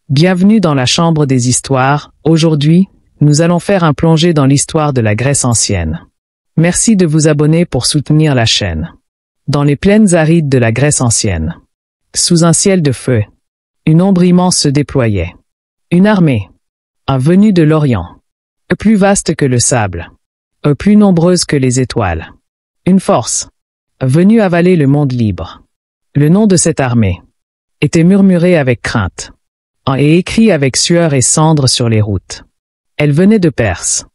Bienvenue dans la chambre des histoires. Aujourd'hui, nous allons faire un plongée dans l'histoire de la Grèce ancienne. Merci de vous abonner pour soutenir la chaîne. Dans les plaines arides de la Grèce ancienne, sous un ciel de feu, une ombre immense se déployait. Une armée, venue de l'Orient, plus vaste que le sable, plus nombreuse que les étoiles. Une force, venue avaler le monde libre. Le nom de cette armée était murmuré avec crainte, et écrit avec sueur et cendre sur les routes. Elle venait de Perse.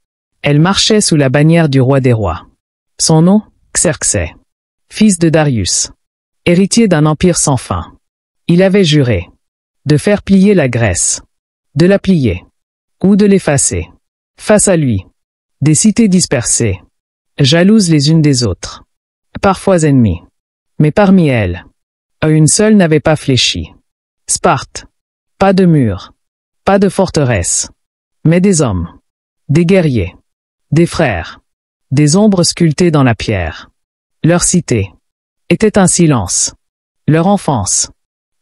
Elle marchait sous la bannière du roi des rois. Son nom, Xerxès, fils de Darius, héritier d'un empire sans fin. Il avait juré de faire plier la Grèce, de la plier, ou de l'effacer. Face à lui, des cités dispersées, jalouses les unes des autres, parfois ennemies. Mais parmi elles, une seule n'avait pas fléchi. Sparte. Pas de murs, pas de forteresse, mais des hommes, des guerriers, des frères, des ombres sculptées dans la pierre. Leur cité était un silence. Leur enfance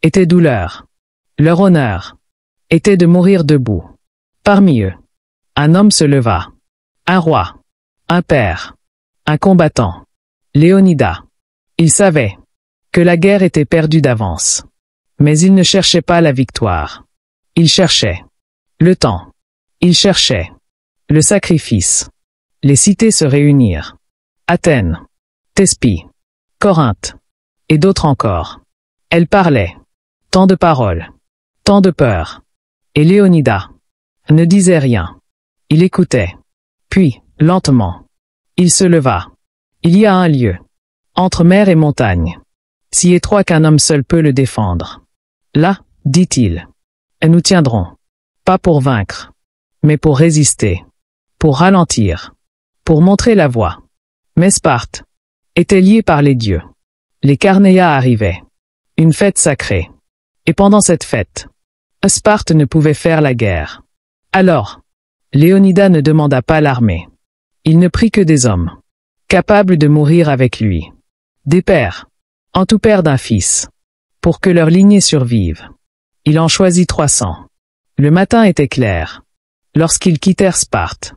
était douleur. Leur honneur était de mourir debout. Parmi eux, un homme se leva. Un roi, un père, un combattant. Léonidas. Il savait que la guerre était perdue d'avance. Mais il ne cherchait pas la victoire. Il cherchait le temps. Il cherchait le sacrifice. Les cités se réunirent. Athènes, Thespie, Corinthe, et d'autres encore. Elles parlaient. Tant de paroles, tant de peur. Et Léonidas ne disait rien. Il écoutait. Puis, lentement, il se leva. Il y a un lieu, entre mer et montagne, si étroit qu'un homme seul peut le défendre. Là, dit-il, nous tiendrons, pas pour vaincre, mais pour résister, pour ralentir, pour montrer la voie. Mais Sparte était liée par les dieux. Les Carnéas arrivaient, une fête sacrée. Et pendant cette fête, Sparte ne pouvait faire la guerre. Alors, Léonidas ne demanda pas l'armée. Il ne prit que des hommes, capables de mourir avec lui. Des pères, en tout père d'un fils. Pour que leur lignée survive. Il en choisit 300. Le matin était clair. Lorsqu'ils quittèrent Sparte.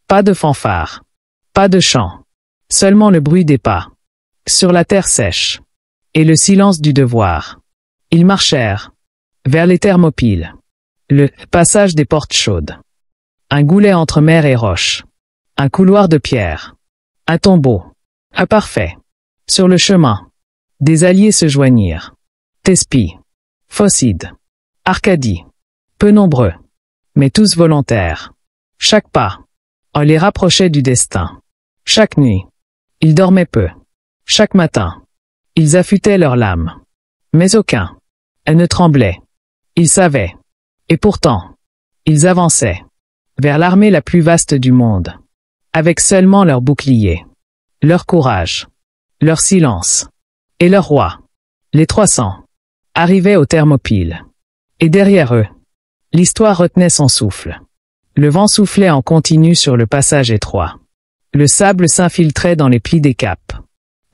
Pas de fanfare. Pas de chant. Seulement le bruit des pas. Sur la terre sèche. Et le silence du devoir. Ils marchèrent. Vers les Thermopyles. Le passage des portes chaudes. Un goulet entre mer et roche. Un couloir de pierre. Un tombeau. Parfait. Sur le chemin. Des alliés se joignirent. Thespie, Phocide, Arcadie, peu nombreux, mais tous volontaires. Chaque pas, on les rapprochait du destin. Chaque nuit, ils dormaient peu. Chaque matin, ils affûtaient leurs lames. Mais aucun, elles ne tremblaient. Ils savaient. Et pourtant, ils avançaient vers l'armée la plus vaste du monde, avec seulement leur bouclier, leur courage, leur silence, et leur roi, les 300. Arrivaient aux Thermopyles. Et derrière eux, l'histoire retenait son souffle. Le vent soufflait en continu sur le passage étroit. Le sable s'infiltrait dans les plis des capes.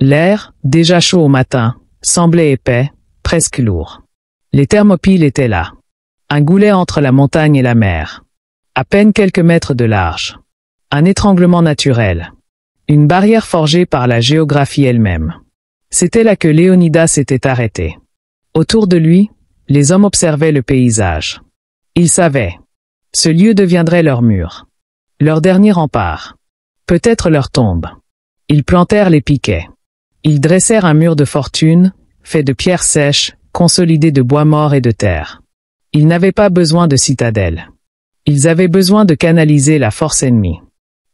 L'air, déjà chaud au matin, semblait épais, presque lourd. Les Thermopyles étaient là. Un goulet entre la montagne et la mer. À peine quelques mètres de large. Un étranglement naturel. Une barrière forgée par la géographie elle-même. C'était là que Léonidas s'était arrêté. Autour de lui, les hommes observaient le paysage. Ils savaient. Ce lieu deviendrait leur mur. Leur dernier rempart. Peut-être leur tombe. Ils plantèrent les piquets. Ils dressèrent un mur de fortune, fait de pierres sèches, consolidé de bois mort et de terre. Ils n'avaient pas besoin de citadelle. Ils avaient besoin de canaliser la force ennemie.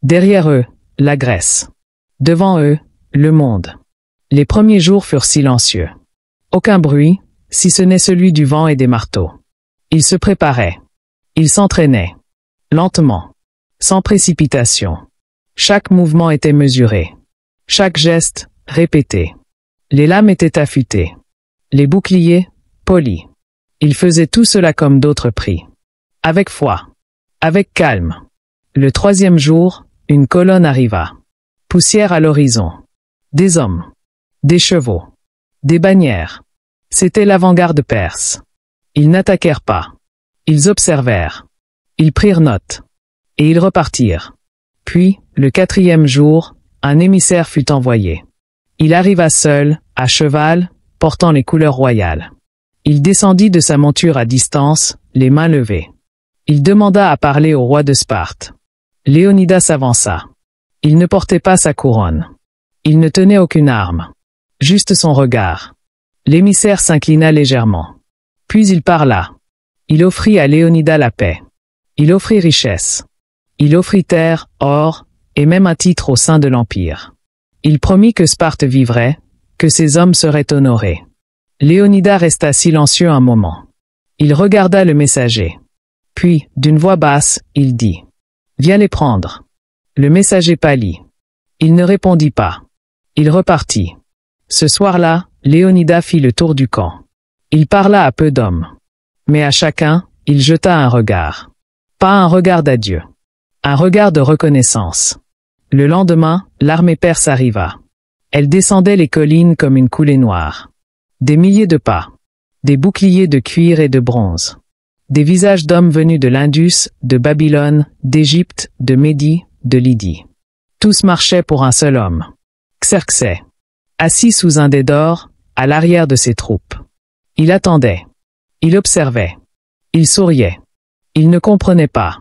Derrière eux, la Grèce. Devant eux, le monde. Les premiers jours furent silencieux. Aucun bruit, si ce n'est celui du vent et des marteaux. Ils se préparaient. Ils s'entraînaient. Lentement. Sans précipitation. Chaque mouvement était mesuré. Chaque geste, répété. Les lames étaient affûtées. Les boucliers, polis. Ils faisaient tout cela comme d'autres prient. Avec foi. Avec calme. Le 3e jour, une colonne arriva. Poussière à l'horizon. Des hommes. Des chevaux. Des bannières. C'était l'avant-garde perse. Ils n'attaquèrent pas. Ils observèrent. Ils prirent note. Et ils repartirent. Puis, le 4e jour, un émissaire fut envoyé. Il arriva seul, à cheval, portant les couleurs royales. Il descendit de sa monture à distance, les mains levées. Il demanda à parler au roi de Sparte. Léonidas s'avança. Il ne portait pas sa couronne. Il ne tenait aucune arme. Juste son regard. L'émissaire s'inclina légèrement. Puis il parla. Il offrit à Léonidas la paix. Il offrit richesse. Il offrit terre, or, et même un titre au sein de l'Empire. Il promit que Sparte vivrait, que ses hommes seraient honorés. Léonidas resta silencieux un moment. Il regarda le messager. Puis, d'une voix basse, il dit « Viens les prendre ». Le messager pâlit. Il ne répondit pas. Il repartit. Ce soir-là, Léonidas fit le tour du camp. Il parla à peu d'hommes. Mais à chacun, il jeta un regard. Pas un regard d'adieu. Un regard de reconnaissance. Le lendemain, l'armée perse arriva. Elle descendait les collines comme une coulée noire. Des milliers de pas. Des boucliers de cuir et de bronze. Des visages d'hommes venus de l'Indus, de Babylone, d'Égypte, de Médie, de Lydie. Tous marchaient pour un seul homme. Xerxès. Assis sous un dais d'or, à l'arrière de ses troupes. Il attendait. Il observait. Il souriait. Il ne comprenait pas.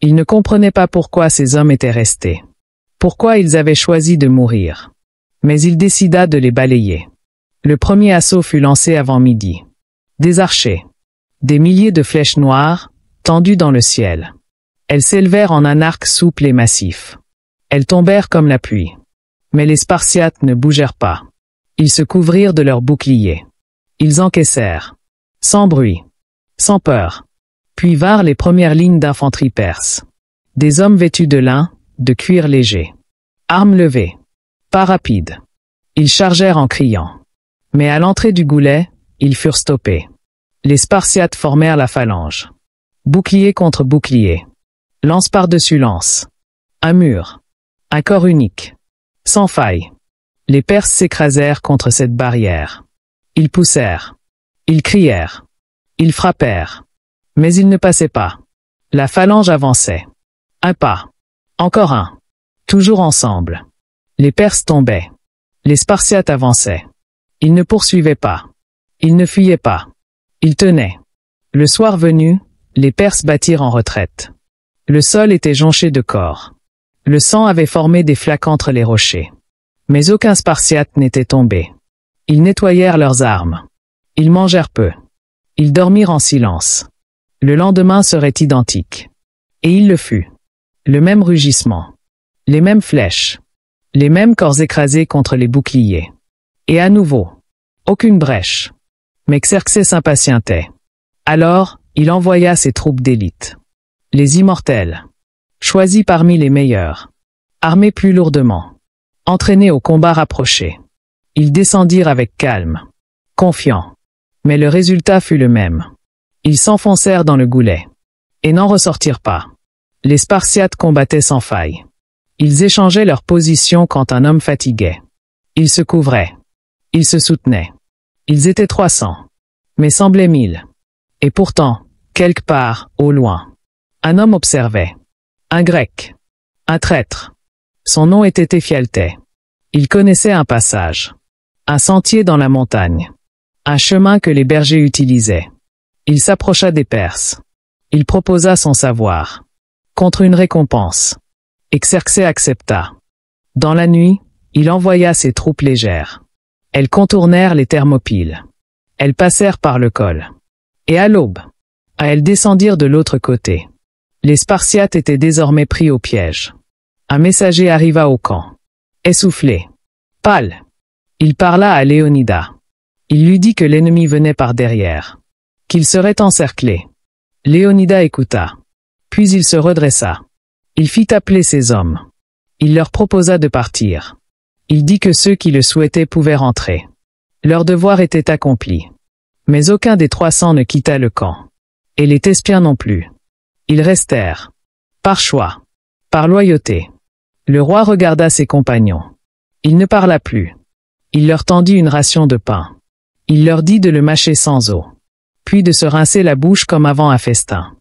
Il ne comprenait pas pourquoi ces hommes étaient restés. Pourquoi ils avaient choisi de mourir. Mais il décida de les balayer. Le premier assaut fut lancé avant midi. Des archers. Des milliers de flèches noires, tendues dans le ciel. Elles s'élevèrent en un arc souple et massif. Elles tombèrent comme la pluie. Mais les Spartiates ne bougèrent pas. Ils se couvrirent de leurs boucliers. Ils encaissèrent. Sans bruit. Sans peur. Puis vinrent les premières lignes d'infanterie perse. Des hommes vêtus de lin, de cuir léger. Armes levées. Pas rapides. Ils chargèrent en criant. Mais à l'entrée du goulet, ils furent stoppés. Les Spartiates formèrent la phalange. Bouclier contre bouclier. Lance par-dessus lance. Un mur. Un corps unique. Sans faille. Les Perses s'écrasèrent contre cette barrière. Ils poussèrent. Ils crièrent. Ils frappèrent. Mais ils ne passaient pas. La phalange avançait. Un pas. Encore un. Toujours ensemble. Les Perses tombaient. Les Spartiates avançaient. Ils ne poursuivaient pas. Ils ne fuyaient pas. Ils tenaient. Le soir venu, les Perses battirent en retraite. Le sol était jonché de corps. Le sang avait formé des flaques entre les rochers. Mais aucun Spartiate n'était tombé. Ils nettoyèrent leurs armes. Ils mangèrent peu. Ils dormirent en silence. Le lendemain serait identique. Et il le fut. Le même rugissement. Les mêmes flèches. Les mêmes corps écrasés contre les boucliers. Et à nouveau. Aucune brèche. Mais Xerxès s'impatientait. Alors, il envoya ses troupes d'élite. Les immortels. Choisis parmi les meilleurs. Armés plus lourdement. Entraînés au combat rapproché. Ils descendirent avec calme. Confiants. Mais le résultat fut le même. Ils s'enfoncèrent dans le goulet. Et n'en ressortirent pas. Les Spartiates combattaient sans faille. Ils échangeaient leur position quand un homme fatiguait. Ils se couvraient. Ils se soutenaient. Ils étaient 300. Mais semblaient 1000. Et pourtant, quelque part, au loin, un homme observait. Un Grec. Un traître. Son nom était Éphialtès. Il connaissait un passage. Un sentier dans la montagne. Un chemin que les bergers utilisaient. Il s'approcha des Perses. Il proposa son savoir. Contre une récompense. Et Xerxès accepta. Dans la nuit, il envoya ses troupes légères. Elles contournèrent les Thermopyles. Elles passèrent par le col. Et à l'aube, elles descendirent de l'autre côté. Les Spartiates étaient désormais pris au piège. Un messager arriva au camp. Essoufflé. Pâle. Il parla à Léonidas. Il lui dit que l'ennemi venait par derrière. Qu'il serait encerclé. Léonidas écouta. Puis il se redressa. Il fit appeler ses hommes. Il leur proposa de partir. Il dit que ceux qui le souhaitaient pouvaient rentrer. Leur devoir était accompli. Mais aucun des 300 ne quitta le camp. Et les Thespiens non plus. Ils restèrent. Par choix. Par loyauté. Le roi regarda ses compagnons. Il ne parla plus. Il leur tendit une ration de pain. Il leur dit de le mâcher sans eau. puis de se rincer la bouche comme avant un festin.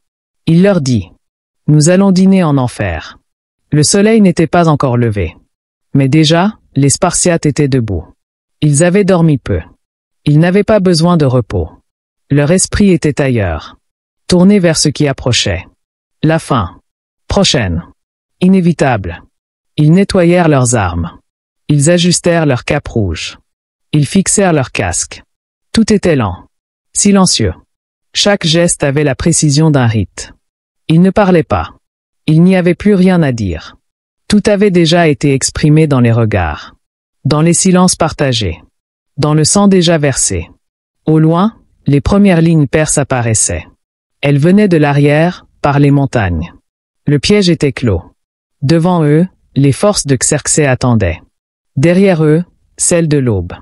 Il leur dit: « Nous allons dîner en enfer. » Le soleil n'était pas encore levé. Mais déjà, les Spartiates étaient debout. Ils avaient dormi peu. Ils n'avaient pas besoin de repos. Leur esprit était ailleurs, tourné vers ce qui approchait. La fin. Prochaine. Inévitable. Ils nettoyèrent leurs armes. Ils ajustèrent leur cape rouge. Ils fixèrent leur casque. Tout était lent, silencieux. Chaque geste avait la précision d'un rite. Ils ne parlaient pas. Il n'y avait plus rien à dire. Tout avait déjà été exprimé dans les regards, dans les silences partagés, dans le sang déjà versé. Au loin, les premières lignes perses apparaissaient. Elles venaient de l'arrière, par les montagnes. Le piège était clos. Devant eux, les forces de Xerxès attendaient. Derrière eux, celles de l'Aube.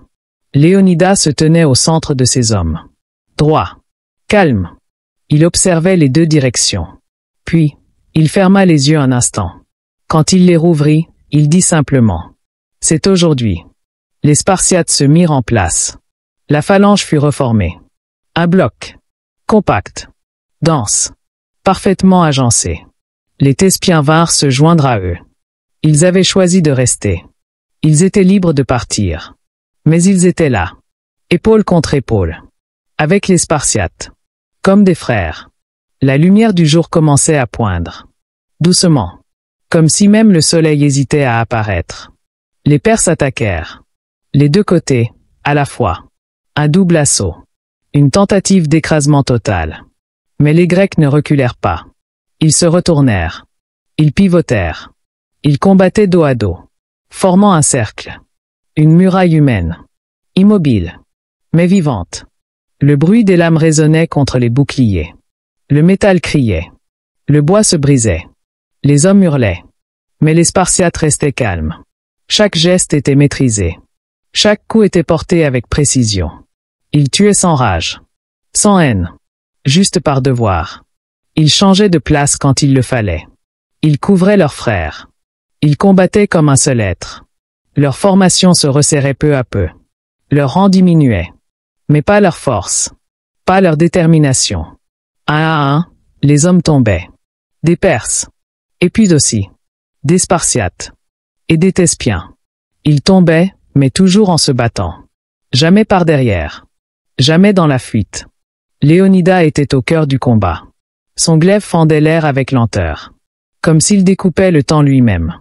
Léonidas se tenait au centre de ses hommes. Droit. Calme. Il observait les deux directions. Puis, il ferma les yeux un instant. Quand il les rouvrit, il dit simplement: « C'est aujourd'hui. » Les Spartiates se mirent en place. La phalange fut reformée. Un bloc. Compact. Dense. Parfaitement agencé. Les Thespiens vinrent se joindre à eux. Ils avaient choisi de rester. Ils étaient libres de partir. Mais ils étaient là. Épaule contre épaule. Avec les Spartiates. Comme des frères. La lumière du jour commençait à poindre. Doucement. Comme si même le soleil hésitait à apparaître. Les Perses attaquèrent. Les deux côtés, à la fois. Un double assaut. Une tentative d'écrasement total. Mais les Grecs ne reculèrent pas. Ils se retournèrent. Ils pivotèrent. Ils combattaient dos à dos, formant un cercle. Une muraille humaine. Immobile. Mais vivante. Le bruit des lames résonnait contre les boucliers. Le métal criait. Le bois se brisait. Les hommes hurlaient. Mais les Spartiates restaient calmes. Chaque geste était maîtrisé. Chaque coup était porté avec précision. Ils tuaient sans rage. Sans haine. Juste par devoir. Ils changeaient de place quand il le fallait. Ils couvraient leurs frères. Ils combattaient comme un seul être. Leur formation se resserrait peu à peu. Leur rang diminuait. Mais pas leur force. Pas leur détermination. Un à un, les hommes tombaient. Des Perses. Et puis aussi. Des Spartiates. Et des Thespiens. Ils tombaient, mais toujours en se battant. Jamais par derrière. Jamais dans la fuite. Léonidas était au cœur du combat. Son glaive fendait l'air avec lenteur. Comme s'il découpait le temps lui-même.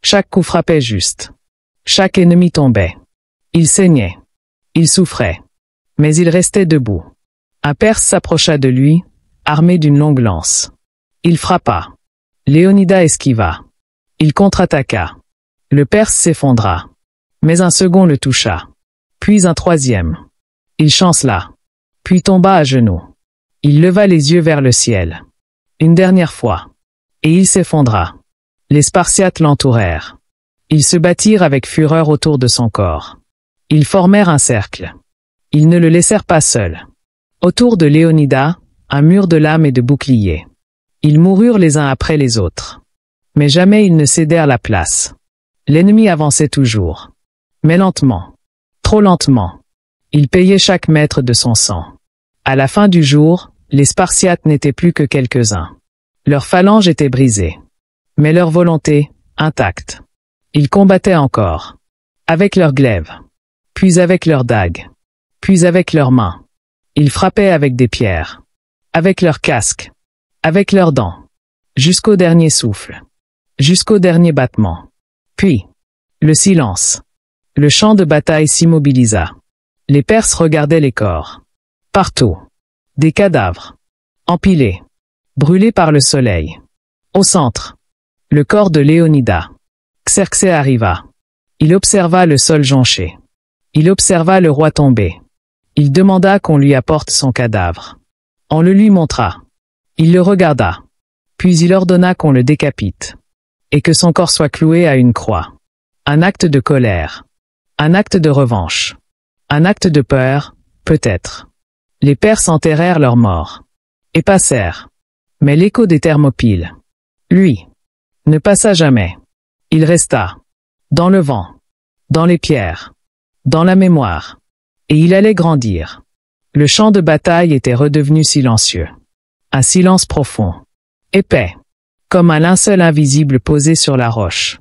Chaque coup frappait juste. Chaque ennemi tombait. Il saignait. Il souffrait. Mais il restait debout. Un Perse s'approcha de lui, armé d'une longue lance. Il frappa. Léonidas esquiva. Il contre-attaqua. Le Perse s'effondra. Mais un second le toucha. Puis un troisième. Il chancela. Puis tomba à genoux. Il leva les yeux vers le ciel. Une dernière fois. Et il s'effondra. Les Spartiates l'entourèrent. Ils se battirent avec fureur autour de son corps. Ils formèrent un cercle. Ils ne le laissèrent pas seul. Autour de Léonidas, un mur de lames et de boucliers. Ils moururent les uns après les autres. Mais jamais ils ne cédèrent la place. L'ennemi avançait toujours. Mais lentement. Trop lentement. Il payait chaque mètre de son sang. À la fin du jour, les Spartiates n'étaient plus que quelques-uns. Leur phalange était brisée. Mais leur volonté, intacte. Ils combattaient encore. Avec leurs glaives. Puis avec leurs dagues. Puis avec leurs mains. Ils frappaient avec des pierres. Avec leurs casques. Avec leurs dents. Jusqu'au dernier souffle. Jusqu'au dernier battement. Puis, le silence. Le champ de bataille s'immobilisa. Les Perses regardaient les corps. Partout. Des cadavres. Empilés. Brûlés par le soleil. Au centre. Le corps de Léonidas. Xerxès arriva. Il observa le sol jonché. Il observa le roi tomber. Il demanda qu'on lui apporte son cadavre. On le lui montra. Il le regarda. Puis il ordonna qu'on le décapite. Et que son corps soit cloué à une croix. Un acte de colère. Un acte de revanche. Un acte de peur, peut-être. Les Perses enterrèrent leurs morts. Et passèrent. Mais l'écho des Thermopyles, lui, ne passa jamais. Il resta. Dans le vent. Dans les pierres. Dans la mémoire. Et il allait grandir. Le champ de bataille était redevenu silencieux. Un silence profond. Épais. Comme un linceul invisible posé sur la roche.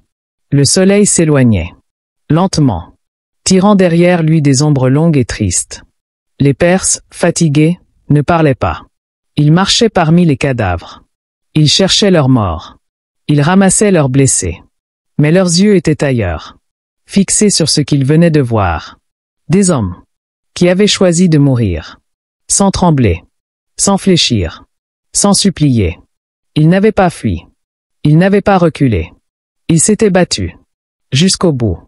Le soleil s'éloignait. Lentement. Tirant derrière lui des ombres longues et tristes. Les Perses, fatigués, ne parlaient pas. Ils marchaient parmi les cadavres. Ils cherchaient leurs morts. Ils ramassaient leurs blessés. Mais leurs yeux étaient ailleurs. Fixés sur ce qu'ils venaient de voir. Des hommes. Qui avaient choisi de mourir. Sans trembler. Sans fléchir. Sans supplier. Ils n'avaient pas fui. Ils n'avaient pas reculé. Ils s'étaient battus. Jusqu'au bout.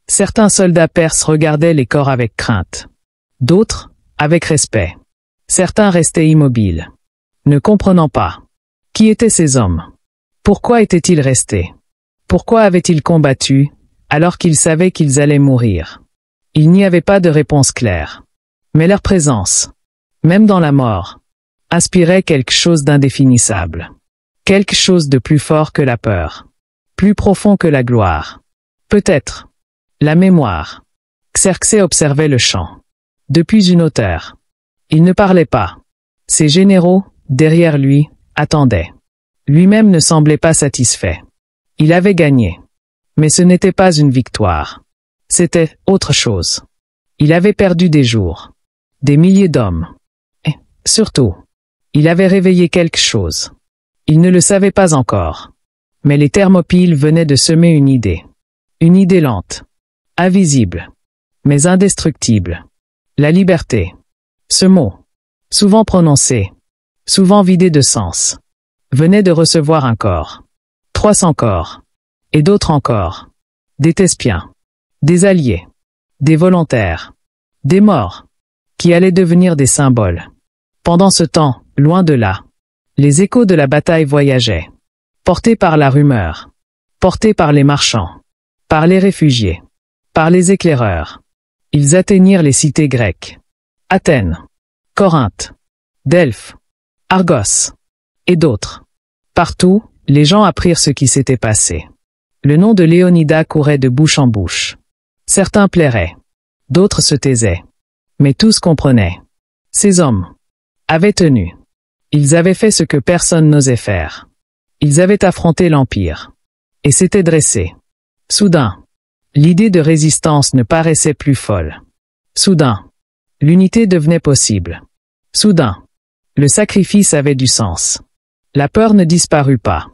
Certains soldats perses regardaient les corps avec crainte. D'autres, avec respect. Certains restaient immobiles. Ne comprenant pas. Qui étaient ces hommes? Pourquoi étaient-ils restés? Pourquoi avaient-ils combattu, alors qu'ils savaient qu'ils allaient mourir? Il n'y avait pas de réponse claire. Mais leur présence, même dans la mort, inspirait quelque chose d'indéfinissable. Quelque chose de plus fort que la peur. Plus profond que la gloire. Peut-être. La mémoire. Xerxès observait le champ. Depuis une hauteur. Il ne parlait pas. Ses généraux, derrière lui, attendaient. Lui-même ne semblait pas satisfait. Il avait gagné. Mais ce n'était pas une victoire. C'était autre chose. Il avait perdu des jours. Des milliers d'hommes. Et, surtout, il avait réveillé quelque chose. Il ne le savait pas encore. Mais les Thermopyles venaient de semer une idée. Une idée lente. Invisible. Mais indestructible. La liberté. Ce mot, souvent prononcé, souvent vidé de sens, venait de recevoir un corps. 300 corps. Et d'autres encore. Des Thespiens. Des alliés. Des volontaires. Des morts. Qui allaient devenir des symboles. Pendant ce temps, loin de là, les échos de la bataille voyageaient. Portés par la rumeur. Portés par les marchands. Par les réfugiés. Par les éclaireurs. Ils atteignirent les cités grecques. Athènes. Corinthe. Delphes. Argos. Et d'autres. Partout, les gens apprirent ce qui s'était passé. Le nom de Léonidas courait de bouche en bouche. Certains plairaient. D'autres se taisaient. Mais tous comprenaient. Ces hommes avaient tenu. Ils avaient fait ce que personne n'osait faire. Ils avaient affronté l'Empire. Et s'étaient dressés. Soudain, l'idée de résistance ne paraissait plus folle. Soudain, l'unité devenait possible. Soudain, le sacrifice avait du sens. La peur ne disparut pas.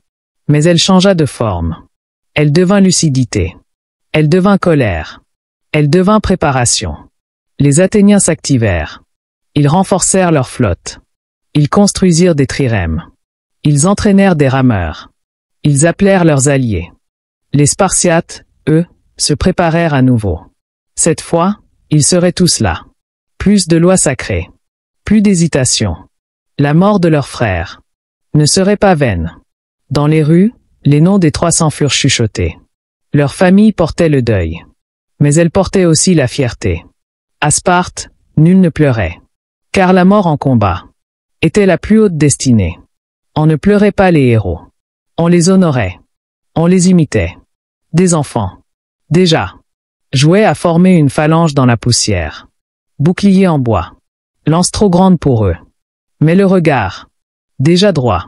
Mais elle changea de forme. Elle devint lucidité. Elle devint colère. Elle devint préparation. Les Athéniens s'activèrent. Ils renforcèrent leur flotte. Ils construisirent des trirèmes. Ils entraînèrent des rameurs. Ils appelèrent leurs alliés. Les Spartiates, eux, se préparèrent à nouveau. Cette fois, ils seraient tous là. Plus de lois sacrées. Plus d'hésitation. La mort de leurs frères ne serait pas vaine. Dans les rues, les noms des 300 furent chuchotés. Leur famille portait le deuil. Mais elle portait aussi la fierté. À Sparte, nul ne pleurait. Car la mort en combat était la plus haute destinée. On ne pleurait pas les héros. On les honorait. On les imitait. Des enfants, déjà, jouaient à former une phalange dans la poussière. Bouclier en bois. Lance trop grande pour eux. Mais le regard, déjà droit,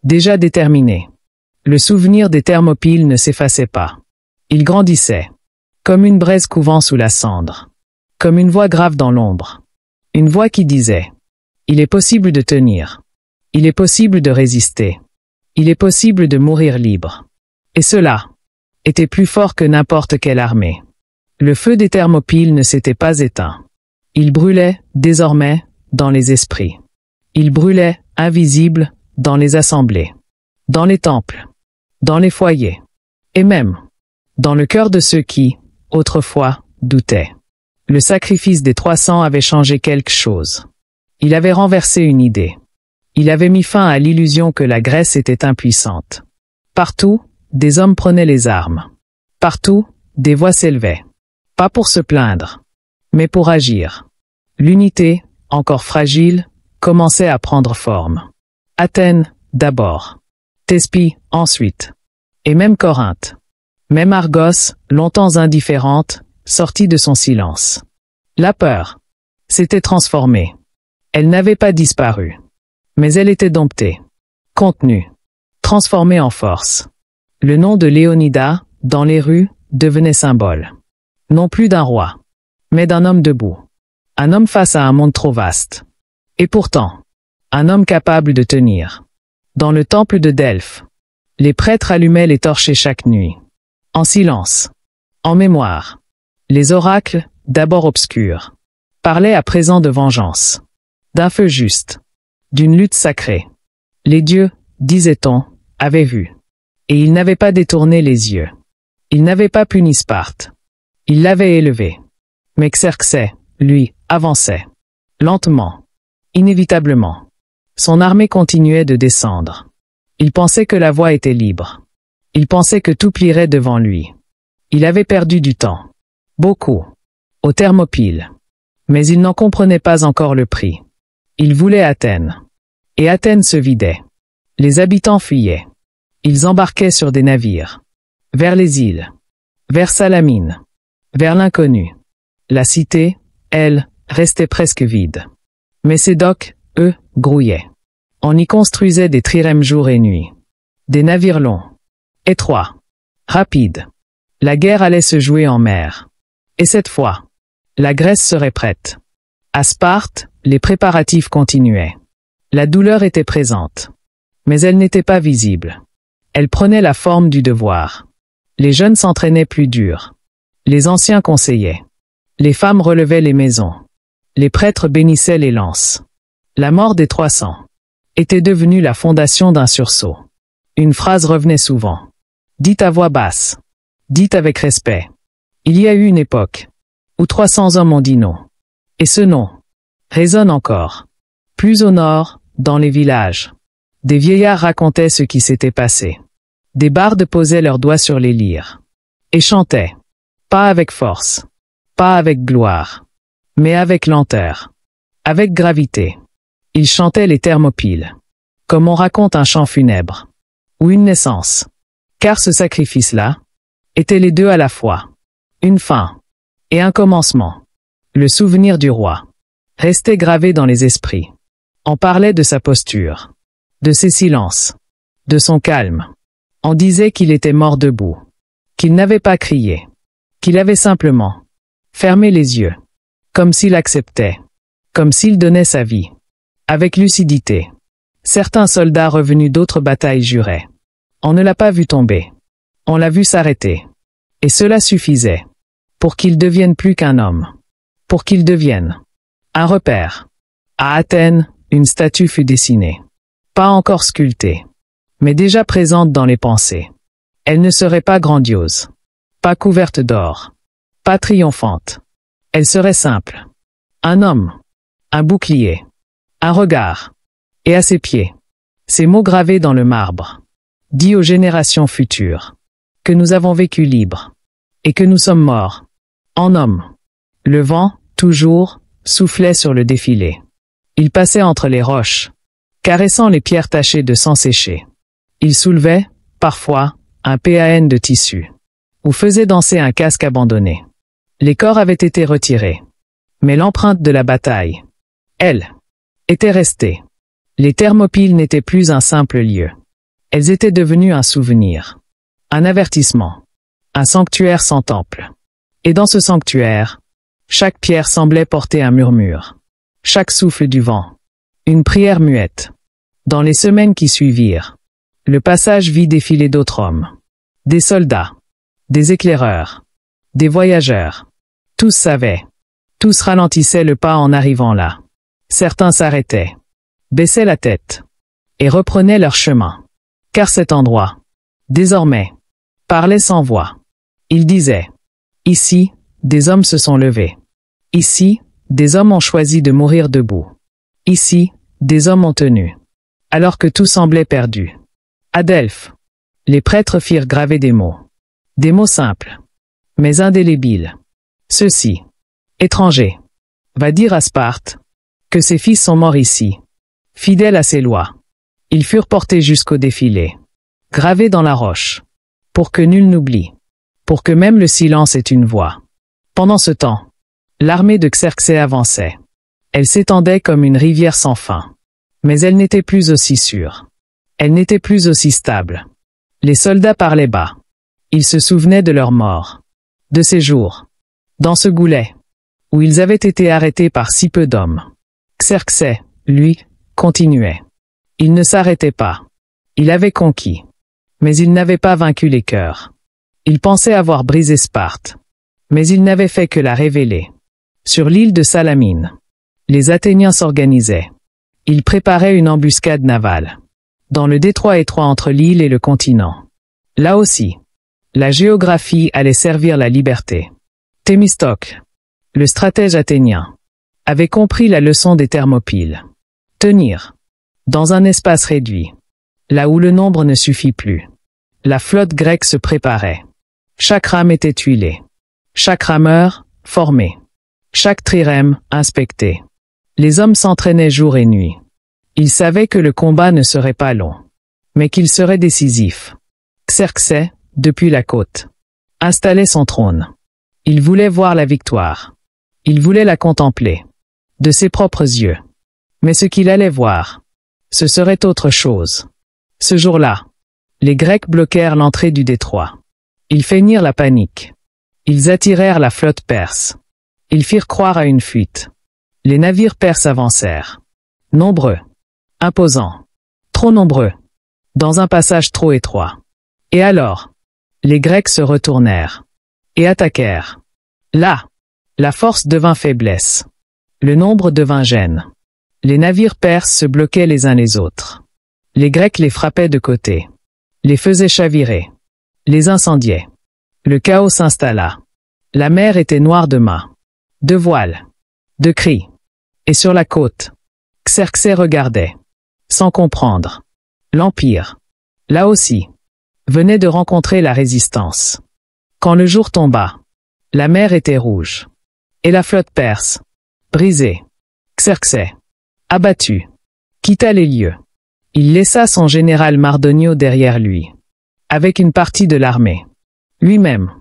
déjà déterminé. Le souvenir des Thermopyles ne s'effaçait pas. Il grandissait. Comme une braise couvant sous la cendre. Comme une voix grave dans l'ombre. Une voix qui disait « Il est possible de tenir. Il est possible de résister. Il est possible de mourir libre. » Et cela était plus fort que n'importe quelle armée. Le feu des Thermopyles ne s'était pas éteint. Il brûlait, désormais, dans les esprits. Il brûlait, invisible, dans les assemblées. Dans les temples. Dans les foyers. Et même dans le cœur de ceux qui, autrefois, doutaient. Le sacrifice des 300 avait changé quelque chose. Il avait renversé une idée. Il avait mis fin à l'illusion que la Grèce était impuissante. Partout, des hommes prenaient les armes. Partout, des voix s'élevaient. Pas pour se plaindre, mais pour agir. L'unité, encore fragile, commençait à prendre forme. Athènes, d'abord. Thespie, ensuite. Et même Corinthe. Même Argos, longtemps indifférente, sortit de son silence. La peur s'était transformée. Elle n'avait pas disparu. Mais elle était domptée, contenue, transformée en force. Le nom de Léonidas, dans les rues, devenait symbole. Non plus d'un roi, mais d'un homme debout. Un homme face à un monde trop vaste. Et pourtant, un homme capable de tenir. Dans le temple de Delphes, les prêtres allumaient les torchers chaque nuit. En silence. En mémoire. Les oracles, d'abord obscurs, parlaient à présent de vengeance. D'un feu juste. D'une lutte sacrée. Les dieux, disait-on, avaient vu. Et ils n'avaient pas détourné les yeux. Ils n'avaient pas puni Sparte. Ils l'avaient élevé. Mais Xerxès, lui, avançait. Lentement. Inévitablement. Son armée continuait de descendre. Il pensait que la voie était libre. Il pensait que tout plierait devant lui. Il avait perdu du temps. Beaucoup. Aux Thermopyles. Mais il n'en comprenait pas encore le prix. Il voulait Athènes. Et Athènes se vidait. Les habitants fuyaient. Ils embarquaient sur des navires. Vers les îles. Vers Salamine. Vers l'inconnu. La cité, elle, restait presque vide. Mais ces docks, eux, grouillaient. On y construisait des trirèmes jour et nuit. Des navires longs. Étroits. Rapides. La guerre allait se jouer en mer. Et cette fois, la Grèce serait prête. À Sparte, les préparatifs continuaient. La douleur était présente. Mais elle n'était pas visible. Elle prenait la forme du devoir. Les jeunes s'entraînaient plus dur. Les anciens conseillaient. Les femmes relevaient les maisons. Les prêtres bénissaient les lances. La mort des 300 était devenue la fondation d'un sursaut. Une phrase revenait souvent. Dite à voix basse. Dite avec respect. Il y a eu une époque où 300 hommes ont dit non. Et ce nom résonne encore. Plus au nord, dans les villages. Des vieillards racontaient ce qui s'était passé. Des bardes posaient leurs doigts sur les lyres. Et chantaient. Pas avec force. Pas avec gloire. Mais avec lenteur. Avec gravité. Ils chantaient les Thermopyles. Comme on raconte un chant funèbre. Ou une naissance. Car ce sacrifice-là était les deux à la fois. Une fin. Et un commencement. Le souvenir du roi restait gravé dans les esprits. On parlait de sa posture. De ses silences. De son calme. On disait qu'il était mort debout. Qu'il n'avait pas crié. Qu'il avait simplement fermé les yeux. Comme s'il acceptait. Comme s'il donnait sa vie. Avec lucidité. Certains soldats revenus d'autres batailles juraient. On ne l'a pas vu tomber. On l'a vu s'arrêter. Et cela suffisait. Pour qu'il devienne plus qu'un homme. Pour qu'il devienne un repère. À Athènes, une statue fut dessinée. Pas encore sculptée. Mais déjà présente dans les pensées. Elle ne serait pas grandiose. Pas couverte d'or. Pas triomphante. Elle serait simple. Un homme. Un bouclier. Un regard. Et à ses pieds. Ces mots gravés dans le marbre. Dit aux générations futures. Que nous avons vécu libres. Et que nous sommes morts. En hommes. Le vent, toujours, soufflait sur le défilé. Il passait entre les roches. Caressant les pierres tachées de sang séché. Il soulevait, parfois, un PAN de tissu. Ou faisait danser un casque abandonné. Les corps avaient été retirés. Mais l'empreinte de la bataille, elle, était restée. Les Thermopyles n'étaient plus un simple lieu. Elles étaient devenues un souvenir. Un avertissement. Un sanctuaire sans temple. Et dans ce sanctuaire, chaque pierre semblait porter un murmure. Chaque souffle du vent. Une prière muette. Dans les semaines qui suivirent, le passage vit défiler d'autres hommes. Des soldats. Des éclaireurs. Des voyageurs. Tous savaient. Tous ralentissaient le pas en arrivant là. Certains s'arrêtaient. Baissaient la tête. Et reprenaient leur chemin. Car cet endroit, désormais, parlait sans voix. Il disait. Ici, des hommes se sont levés. Ici, des hommes ont choisi de mourir debout. Ici, des hommes ont tenu. Alors que tout semblait perdu. À Delphes, les prêtres firent graver des mots. Des mots simples. Mais indélébiles. Ceci. Étranger. Va dire à Sparte que ses fils sont morts ici. Fidèles à ses lois. Ils furent portés jusqu'au défilé. Gravés dans la roche. Pour que nul n'oublie. Pour que même le silence ait une voix. Pendant ce temps, l'armée de Xerxès avançait. Elle s'étendait comme une rivière sans fin. Mais elle n'était plus aussi sûre. Elle n'était plus aussi stable. Les soldats parlaient bas. Ils se souvenaient de leur mort. De ces jours. Dans ce goulet. Où ils avaient été arrêtés par si peu d'hommes. Xerxès, lui, continuait. Il ne s'arrêtait pas. Il avait conquis. Mais il n'avait pas vaincu les cœurs. Il pensait avoir brisé Sparte. Mais il n'avait fait que la révéler. Sur l'île de Salamine. Les Athéniens s'organisaient. Ils préparaient une embuscade navale. Dans le détroit étroit entre l'île et le continent. Là aussi. La géographie allait servir la liberté. Thémistocle, le stratège athénien, avait compris la leçon des Thermopyles. Tenir. Dans un espace réduit. Là où le nombre ne suffit plus. La flotte grecque se préparait. Chaque rame était huilée. Chaque rameur, formé. Chaque trirème, inspecté. Les hommes s'entraînaient jour et nuit. Ils savaient que le combat ne serait pas long. Mais qu'il serait décisif. Xerxès, depuis la côte, installait son trône. Il voulait voir la victoire. Il voulait la contempler. De ses propres yeux. Mais ce qu'il allait voir, ce serait autre chose. Ce jour-là, les Grecs bloquèrent l'entrée du détroit. Ils feignirent la panique. Ils attirèrent la flotte perse. Ils firent croire à une fuite. Les navires perses avancèrent. Nombreux. Imposants. Trop nombreux. Dans un passage trop étroit. Et alors, les Grecs se retournèrent. Et attaquèrent. Là, la force devint faiblesse. Le nombre devint gêne. Les navires perses se bloquaient les uns les autres. Les Grecs les frappaient de côté. Les faisaient chavirer. Les incendiaient. Le chaos s'installa. La mer était noire de mâts. De voiles. De cris. Et sur la côte, Xerxès regardait. Sans comprendre. L'Empire. Là aussi. Venait de rencontrer la résistance. Quand le jour tomba, la mer était rouge. Et la flotte perse, brisée. Xerxès, abattu, quitta les lieux. Il laissa son général Mardonio derrière lui. Avec une partie de l'armée. Lui-même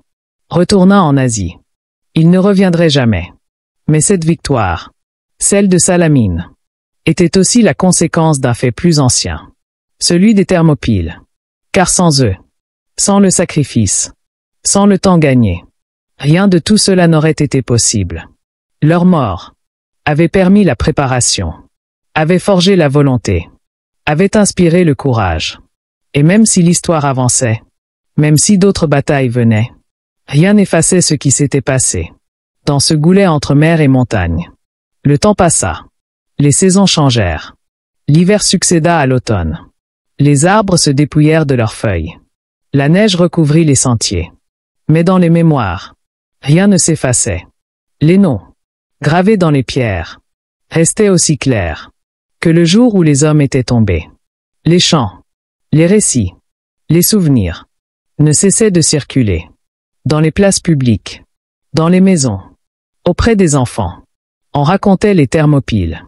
retourna en Asie. Il ne reviendrait jamais. Mais cette victoire, celle de Salamine, était aussi la conséquence d'un fait plus ancien. Celui des Thermopyles. Car sans eux, sans le sacrifice, sans le temps gagné, rien de tout cela n'aurait été possible. Leur mort avait permis la préparation, avait forgé la volonté, avait inspiré le courage. Et même si l'histoire avançait, même si d'autres batailles venaient, rien n'effaçait ce qui s'était passé. Dans ce goulet entre mer et montagne. Le temps passa. Les saisons changèrent. L'hiver succéda à l'automne. Les arbres se dépouillèrent de leurs feuilles. La neige recouvrit les sentiers. Mais dans les mémoires, rien ne s'effaçait. Les noms, gravés dans les pierres, restaient aussi clairs que le jour où les hommes étaient tombés. Les chants, les récits, les souvenirs ne cessaient de circuler. Dans les places publiques, dans les maisons, auprès des enfants. On racontait les Thermopyles.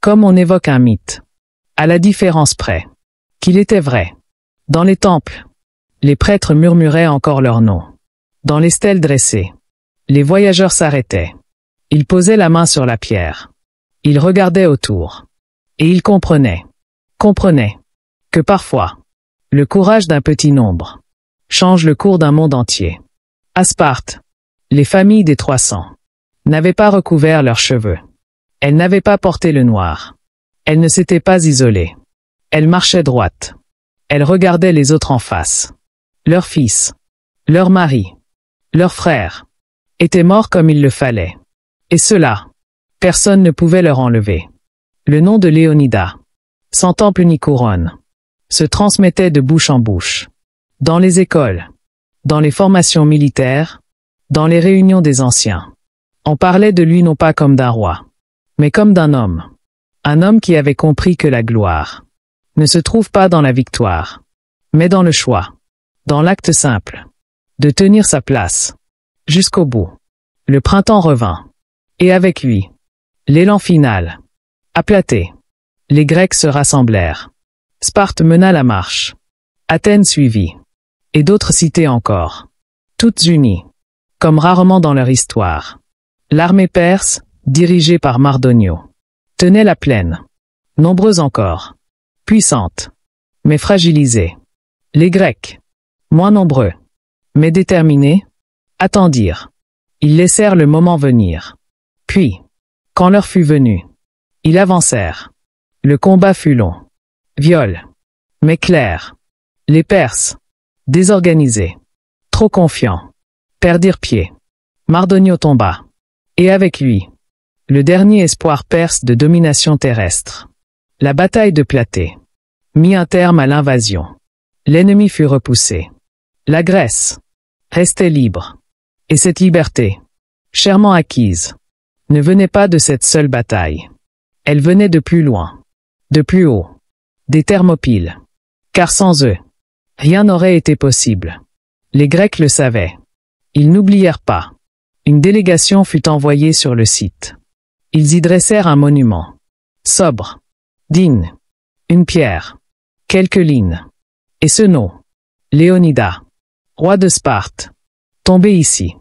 Comme on évoque un mythe. À la différence près qu'il était vrai. Dans les temples, les prêtres murmuraient encore leurs noms. Dans les stèles dressées, les voyageurs s'arrêtaient. Ils posaient la main sur la pierre. Ils regardaient autour. Et ils comprenaient que parfois, le courage d'un petit nombre change le cours d'un monde entier. À Sparte, les familles des 300 n'avaient pas recouvert leurs cheveux. Elles n'avaient pas porté le noir. Elles ne s'étaient pas isolées. Elles marchaient droites. Elles regardaient les autres en face. Leurs fils, leurs maris, leurs frères étaient morts comme il le fallait. Et cela, personne ne pouvait leur enlever. Le nom de Léonidas, sans temple ni couronne, se transmettait de bouche en bouche. Dans les écoles, dans les formations militaires, dans les réunions des anciens. On parlait de lui non pas comme d'un roi, mais comme d'un homme. Un homme qui avait compris que la gloire ne se trouve pas dans la victoire, mais dans le choix, dans l'acte simple, de tenir sa place, jusqu'au bout. Le printemps revint, et avec lui, l'élan final. Aplaté, les Grecs se rassemblèrent. Sparte mena la marche. Athènes suivit. Et d'autres cités encore. Toutes unies, comme rarement dans leur histoire. L'armée perse, dirigée par Mardonio, tenaient la plaine. Nombreuses encore. Puissantes. Mais fragilisées. Les Grecs. Moins nombreux. Mais déterminés. Attendirent. Ils laissèrent le moment venir. Puis, quand l'heure fut venue, ils avancèrent. Le combat fut long. Viol. Mais clair. Les Perses. Désorganisés. Trop confiants. Perdirent pied. Mardonio tomba. Et avec lui, le dernier espoir perse de domination terrestre. La bataille de Platée mit un terme à l'invasion. L'ennemi fut repoussé. La Grèce restait libre. Et cette liberté, chèrement acquise, ne venait pas de cette seule bataille. Elle venait de plus loin, de plus haut, des Thermopyles. Car sans eux, rien n'aurait été possible. Les Grecs le savaient. Ils n'oublièrent pas. Une délégation fut envoyée sur le site. Ils y dressèrent un monument. Sobre. Digne. Une pierre. Quelques lignes. Et ce nom. Léonidas. Roi de Sparte. Tombé ici.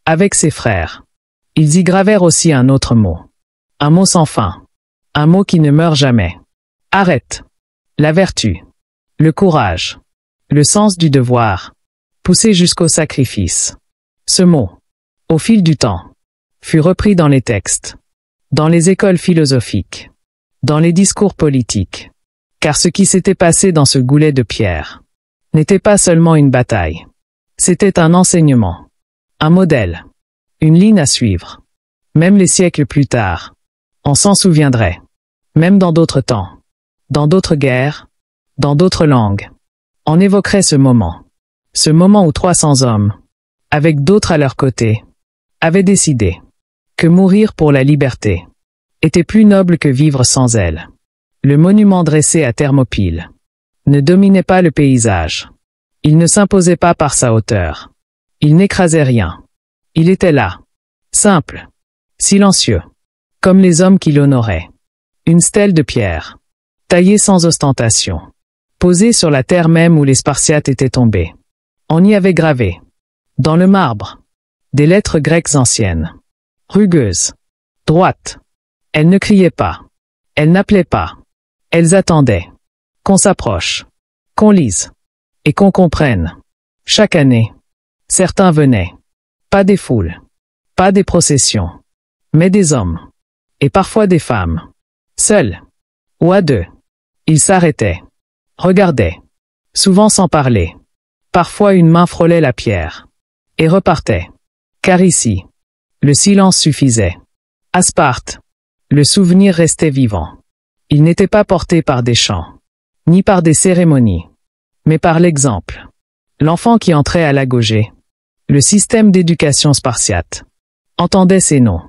Avec ses frères. Ils y gravèrent aussi un autre mot. Un mot sans fin. Un mot qui ne meurt jamais. Arrête. La vertu. Le courage. Le sens du devoir. Poussé jusqu'au sacrifice. Ce mot, au fil du temps, fut repris dans les textes, dans les écoles philosophiques, dans les discours politiques. Car ce qui s'était passé dans ce goulet de pierre n'était pas seulement une bataille. C'était un enseignement, un modèle, une ligne à suivre. Même les siècles plus tard, on s'en souviendrait. Même dans d'autres temps, dans d'autres guerres, dans d'autres langues, on évoquerait ce moment où 300 hommes, avec d'autres à leur côté, avaient décidé que mourir pour la liberté était plus noble que vivre sans elle. Le monument dressé à Thermopyles ne dominait pas le paysage. Il ne s'imposait pas par sa hauteur. Il n'écrasait rien. Il était là, simple, silencieux, comme les hommes qui l'honoraient. Une stèle de pierre, taillée sans ostentation, posée sur la terre même où les Spartiates étaient tombés. On y avait gravé, dans le marbre, des lettres grecques anciennes, rugueuses, droites. Elles ne criaient pas, elles n'appelaient pas, elles attendaient qu'on s'approche, qu'on lise, et qu'on comprenne. Chaque année, certains venaient, pas des foules, pas des processions, mais des hommes, et parfois des femmes, seuls, ou à deux. Ils s'arrêtaient, regardaient, souvent sans parler. Parfois une main frôlait la pierre, et repartait. Car ici, le silence suffisait. À Sparte, le souvenir restait vivant. Il n'était pas porté par des chants, ni par des cérémonies, mais par l'exemple. L'enfant qui entrait à l'agogée, le système d'éducation spartiate, entendait ces noms,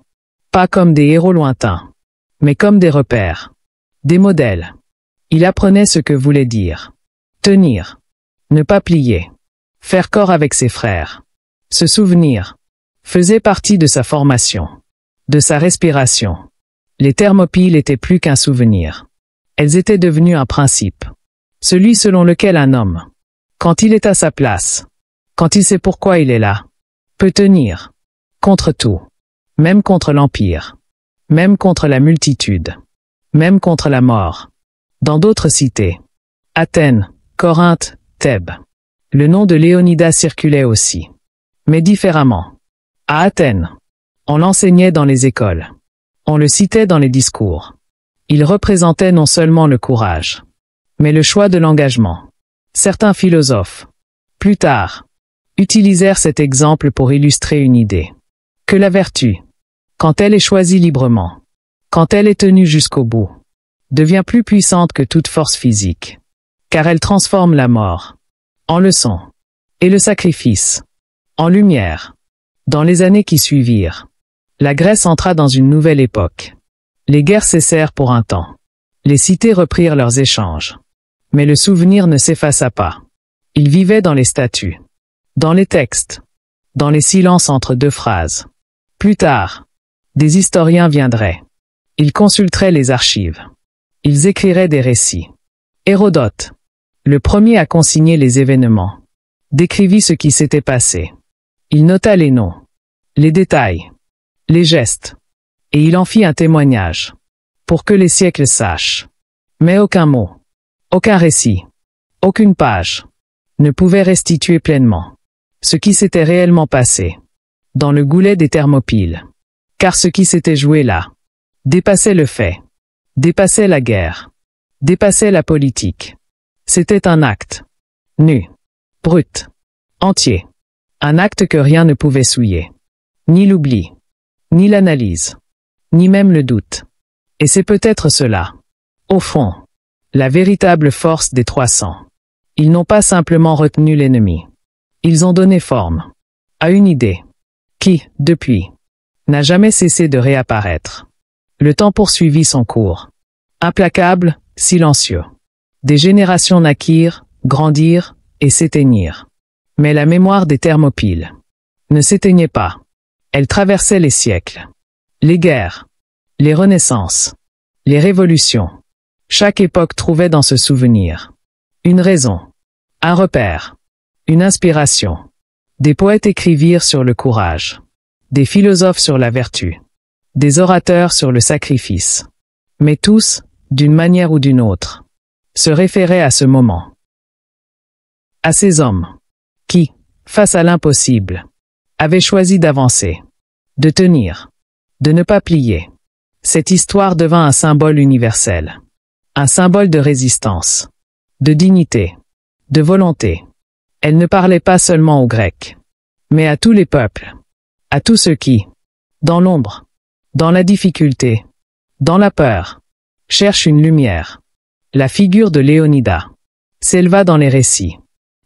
pas comme des héros lointains, mais comme des repères, des modèles. Il apprenait ce que voulait dire tenir, ne pas plier, faire corps avec ses frères. Se souvenir faisait partie de sa formation, de sa respiration. Les Thermopyles étaient plus qu'un souvenir. Elles étaient devenues un principe, celui selon lequel un homme, quand il est à sa place, quand il sait pourquoi il est là, peut tenir contre tout, même contre l'Empire, même contre la multitude, même contre la mort. Dans d'autres cités, Athènes, Corinthe, Thèbes, le nom de Léonidas circulait aussi, mais différemment. À Athènes, on l'enseignait dans les écoles, on le citait dans les discours. Il représentait non seulement le courage, mais le choix de l'engagement. Certains philosophes, plus tard, utilisèrent cet exemple pour illustrer une idée. Que la vertu, quand elle est choisie librement, quand elle est tenue jusqu'au bout, devient plus puissante que toute force physique, car elle transforme la mort en leçon, et le sacrifice en lumière. Dans les années qui suivirent, la Grèce entra dans une nouvelle époque. Les guerres cessèrent pour un temps. Les cités reprirent leurs échanges. Mais le souvenir ne s'effaça pas. Il vivait dans les statues, dans les textes, dans les silences entre deux phrases. Plus tard, des historiens viendraient. Ils consulteraient les archives. Ils écriraient des récits. Hérodote, le premier à consigner les événements, décrivit ce qui s'était passé. Il nota les noms, les détails, les gestes, et il en fit un témoignage. pour que les siècles sachent. Mais aucun mot, aucun récit, aucune page ne pouvait restituer pleinement ce qui s'était réellement passé dans le goulet des Thermopyles. Car ce qui s'était joué là dépassait le fait, dépassait la guerre, dépassait la politique. C'était un acte, nu, brut, entier. Un acte que rien ne pouvait souiller. Ni l'oubli, ni l'analyse, ni même le doute. Et c'est peut-être cela, au fond, la véritable force des 300. Ils n'ont pas simplement retenu l'ennemi. Ils ont donné forme à une idée qui, depuis, n'a jamais cessé de réapparaître. Le temps poursuivit son cours. Implacable, silencieux. Des générations naquirent, grandirent et s'éteignirent. Mais la mémoire des Thermopyles ne s'éteignait pas. Elle traversait les siècles, les guerres, les renaissances, les révolutions. Chaque époque trouvait dans ce souvenir une raison, un repère, une inspiration. Des poètes écrivirent sur le courage, des philosophes sur la vertu, des orateurs sur le sacrifice. Mais tous, d'une manière ou d'une autre, se référaient à ce moment, à ces hommes qui, face à l'impossible, avaient choisi d'avancer, de tenir, de ne pas plier. Cette histoire devint un symbole universel, un symbole de résistance, de dignité, de volonté. Elle ne parlait pas seulement aux Grecs, mais à tous les peuples, à tous ceux qui, dans l'ombre, dans la difficulté, dans la peur, cherchent une lumière. La figure de Léonida s'éleva dans les récits.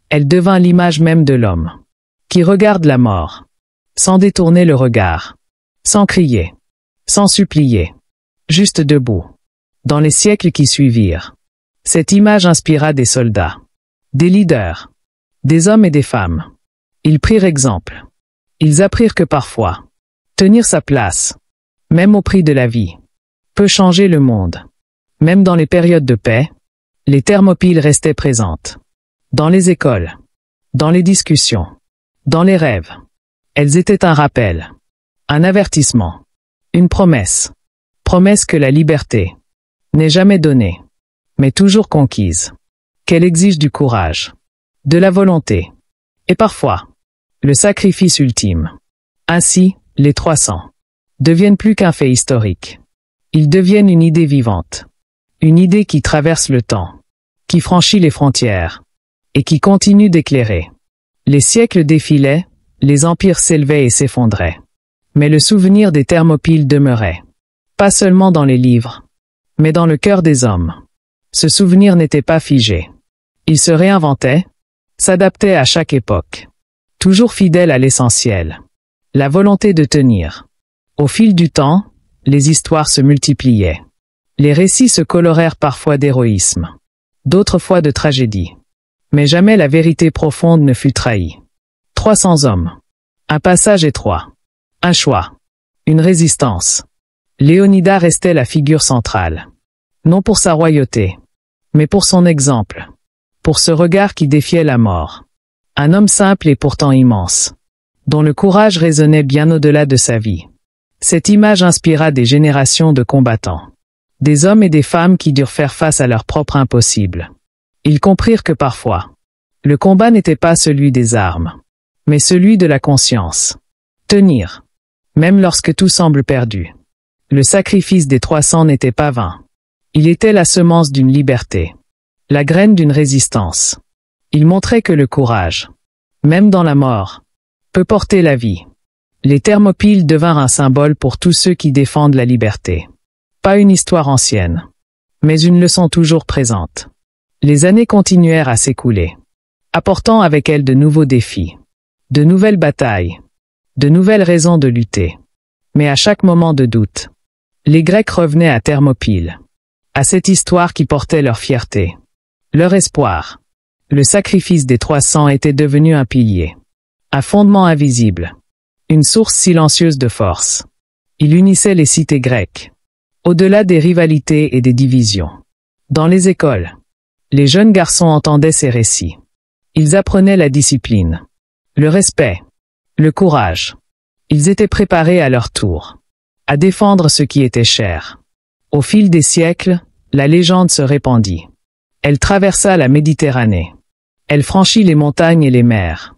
Elle devint l'image même de l'homme, qui regarde la mort, sans détourner le regard, sans crier, sans supplier, juste debout. Dans les siècles qui suivirent, cette image inspira des soldats, des leaders, des hommes et des femmes. Ils prirent exemple. Ils apprirent que parfois, tenir sa place, même au prix de la vie, peut changer le monde. Même dans les périodes de paix, les Thermopyles restaient présentes. Dans les écoles, dans les discussions, dans les rêves. Elles étaient un rappel, un avertissement, une promesse. Promesse que la liberté n'est jamais donnée, mais toujours conquise. Qu'elle exige du courage, de la volonté, et parfois, le sacrifice ultime. Ainsi, les 300 deviennent plus qu'un fait historique. Ils deviennent une idée vivante. Une idée qui traverse le temps, qui franchit les frontières, et qui continue d'éclairer. Les siècles défilaient, les empires s'élevaient et s'effondraient. Mais le souvenir des Thermopyles demeurait. Pas seulement dans les livres, mais dans le cœur des hommes. Ce souvenir n'était pas figé. Il se réinventait, s'adaptait à chaque époque. Toujours fidèle à l'essentiel. La volonté de tenir. Au fil du temps, les histoires se multipliaient. Les récits se colorèrent parfois d'héroïsme, d'autres fois de tragédie. Mais jamais la vérité profonde ne fut trahie. 300 hommes. Un passage étroit. Un choix. Une résistance. Léonida restait la figure centrale. Non pour sa royauté, mais pour son exemple. Pour ce regard qui défiait la mort. Un homme simple et pourtant immense, dont le courage résonnait bien au-delà de sa vie. Cette image inspira des générations de combattants. Des hommes et des femmes qui durent faire face à leur propre impossible. Ils comprirent que parfois, le combat n'était pas celui des armes, mais celui de la conscience. Tenir, même lorsque tout semble perdu. Le sacrifice des 300 n'était pas vain. Il était la semence d'une liberté, la graine d'une résistance. Il montrait que le courage, même dans la mort, peut porter la vie. Les Thermopyles devinrent un symbole pour tous ceux qui défendent la liberté. Pas une histoire ancienne, mais une leçon toujours présente. Les années continuèrent à s'écouler, apportant avec elles de nouveaux défis, de nouvelles batailles, de nouvelles raisons de lutter. Mais à chaque moment de doute, les Grecs revenaient à Thermopyles, à cette histoire qui portait leur fierté, leur espoir. Le sacrifice des 300 était devenu un pilier, un fondement invisible, une source silencieuse de force. Il unissait les cités grecques, au-delà des rivalités et des divisions. Dans les écoles, les jeunes garçons entendaient ces récits. Ils apprenaient la discipline, le respect, le courage. Ils étaient préparés à leur tour, à défendre ce qui était cher, Au fil des siècles, la légende se répandit. Elle traversa la Méditerranée. Elle franchit les montagnes et les mers.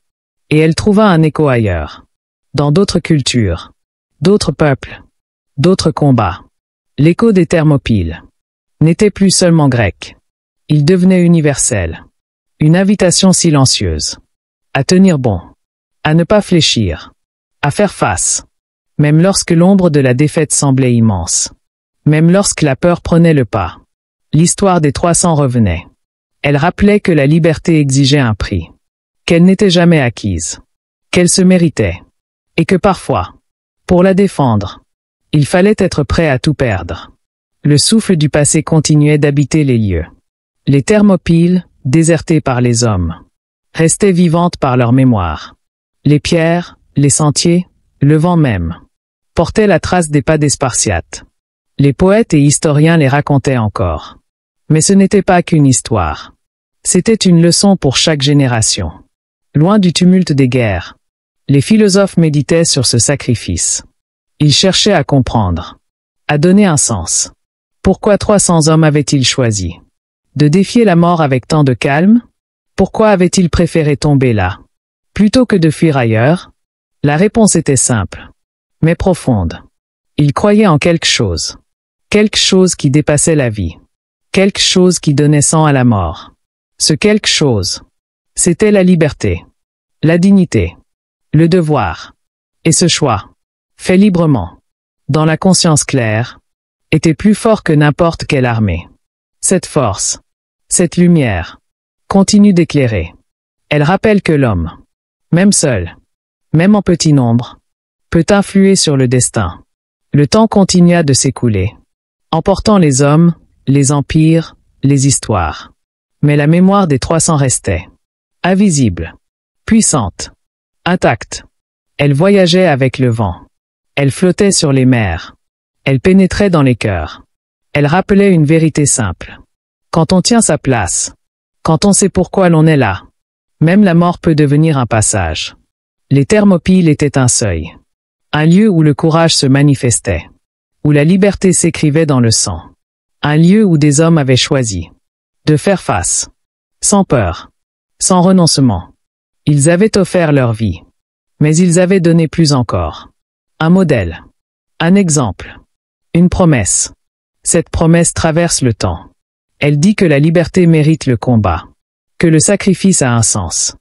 Et elle trouva un écho ailleurs. Dans d'autres cultures, d'autres peuples, d'autres combats. L'écho des Thermopyles n'était plus seulement grec. Il devenait universel. Une invitation silencieuse. À tenir bon. À ne pas fléchir. À faire face. Même lorsque l'ombre de la défaite semblait immense. Même lorsque la peur prenait le pas. L'histoire des 300 revenait. Elle rappelait que la liberté exigeait un prix. Qu'elle n'était jamais acquise. Qu'elle se méritait. Et que parfois, pour la défendre, il fallait être prêt à tout perdre. Le souffle du passé continuait d'habiter les lieux. Les Thermopyles, désertées par les hommes, restaient vivantes par leur mémoire. Les pierres, les sentiers, le vent même, portaient la trace des pas des Spartiates. Les poètes et historiens les racontaient encore. Mais ce n'était pas qu'une histoire. C'était une leçon pour chaque génération. Loin du tumulte des guerres, les philosophes méditaient sur ce sacrifice. Ils cherchaient à comprendre, à donner un sens. Pourquoi 300 hommes avaient-ils choisi de défier la mort avec tant de calme? Pourquoi avaient-ils préféré tomber là, plutôt que de fuir ailleurs? La réponse était simple, mais profonde. Ils croyaient en quelque chose qui dépassait la vie, quelque chose qui donnait sang à la mort. Ce quelque chose, c'était la liberté, la dignité, le devoir. Et ce choix, fait librement, dans la conscience claire, était plus fort que n'importe quelle armée. Cette force, cette lumière, continue d'éclairer. Elle rappelle que l'homme, même seul, même en petit nombre, peut influer sur le destin. Le temps continua de s'écouler, emportant les hommes, les empires, les histoires. Mais la mémoire des 300 restait, invisible, puissante, intacte. Elle voyageait avec le vent. Elle flottait sur les mers. Elle pénétrait dans les cœurs. Elle rappelait une vérité simple. Quand on tient sa place, quand on sait pourquoi l'on est là, même la mort peut devenir un passage. Les Thermopyles étaient un seuil. Un lieu où le courage se manifestait. Où la liberté s'écrivait dans le sang. Un lieu où des hommes avaient choisi de faire face. Sans peur. Sans renoncement. Ils avaient offert leur vie. Mais ils avaient donné plus encore. Un modèle. Un exemple. Une promesse. Cette promesse traverse le temps. Elle dit que la liberté mérite le combat. Que le sacrifice a un sens.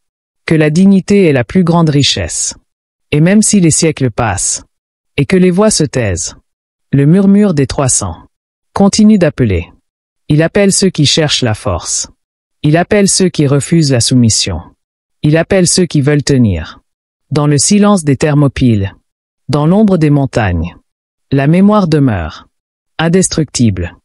Que la dignité est la plus grande richesse. Et même si les siècles passent, et que les voix se taisent, le murmure des 300 continue d'appeler. Il appelle ceux qui cherchent la force. Il appelle ceux qui refusent la soumission. Il appelle ceux qui veulent tenir. Dans le silence des Thermopyles, dans l'ombre des montagnes, la mémoire demeure, indestructible.